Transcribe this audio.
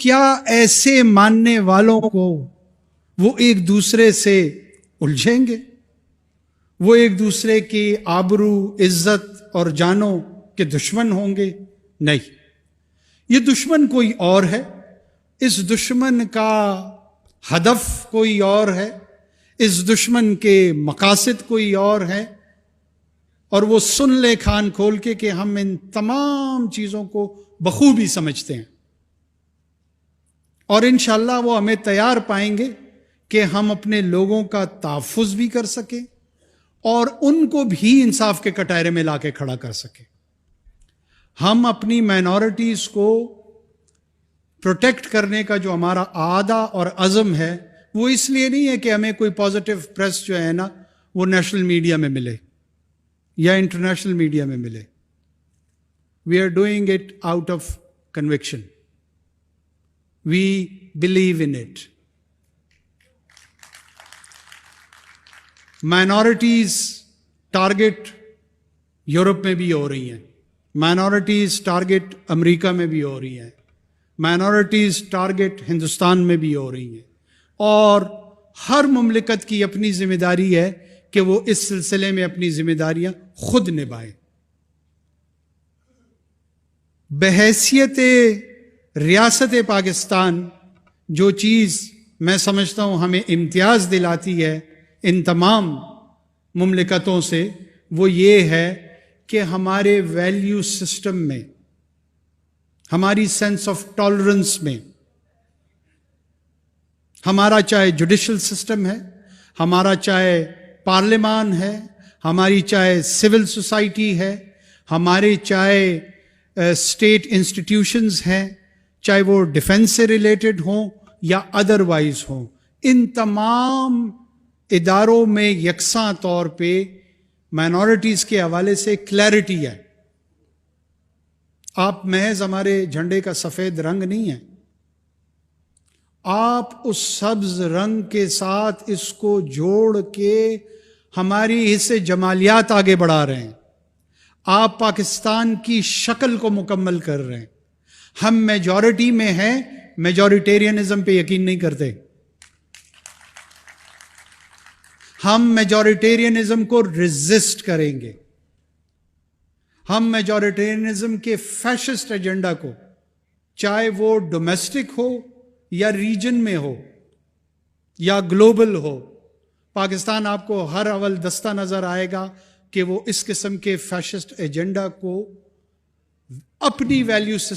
کیا ایسے ماننے والوں کو وہ ایک دوسرے سے الجھیں گے؟ وہ ایک دوسرے کی آبرو، عزت اور جانوں کے دشمن ہوں گے؟ نہیں، یہ دشمن کوئی اور ہے، اس دشمن کا ہدف کوئی اور ہے، اس دشمن کے مقاصد کوئی اور ہے، اور وہ سن لے کان کھول کے کہ ہم ان تمام چیزوں کو بخوبی سمجھتے ہیں، اور انشاءاللہ وہ ہمیں تیار پائیں گے کہ ہم اپنے لوگوں کا تحفظ بھی کر سکیں اور ان کو بھی انصاف کے کٹہرے میں لا کے کھڑا کر سکیں۔ ہم اپنی مائنورٹیز کو پروٹیکٹ کرنے کا جو ہمارا عہدہ اور عزم ہے، وہ اس لیے نہیں ہے کہ ہمیں کوئی پازیٹیو پریس جو ہے نا وہ نیشنل میڈیا میں ملے یا انٹرنیشنل میڈیا میں ملے۔ We are doing it out of conviction, we believe in it. Minorities target Europe میں بھی ہو رہی ہیں، مائنورٹیز ٹارگٹ امریکہ میں بھی ہو رہی ہیں، مائنورٹیز ٹارگٹ ہندوستان میں بھی ہو رہی ہیں، اور ہر مملکت کی اپنی ذمہ داری ہے کہ وہ اس سلسلے میں اپنی ذمہ داریاں خود نبھائے۔ بحیثیت ریاست پاکستان جو چیز میں سمجھتا ہوں ہمیں امتیاز دلاتی ہے ان تمام مملکتوں سے، وہ یہ ہے کہ ہمارے ویلیو سسٹم میں، ہماری سینس آف ٹالرنس میں، ہمارا چاہے جوڈیشل سسٹم ہے، ہمارا چاہے پارلیمان ہے، ہماری چاہے سول سوسائٹی ہے، ہمارے چاہے اسٹیٹ انسٹیٹیوشنز ہیں، چاہے وہ ڈیفنس سے ریلیٹڈ ہوں یا ادروائز ہوں، ان تمام اداروں میں یکساں طور پہ مائنورٹیز کے حوالے سے کلیئرٹی ہے۔ آپ محض ہمارے جھنڈے کا سفید رنگ نہیں ہیں، آپ اس سبز رنگ کے ساتھ اس کو جوڑ کے ہماری حصے جمالیات آگے بڑھا رہے ہیں، آپ پاکستان کی شکل کو مکمل کر رہے ہیں۔ ہم میجورٹی میں ہیں، میجورٹیرینزم پہ یقین نہیں کرتے، ہم میجورٹیرینزم کو ریزسٹ کریں گے، ہم میجورٹیرینزم کے فیشسٹ ایجنڈا کو، چاہے وہ ڈومیسٹک ہو یا ریجن میں ہو یا گلوبل ہو، پاکستان آپ کو ہر اول دستہ نظر آئے گا کہ وہ اس قسم کے فیشسٹ ایجنڈا کو اپنی ویلیو سے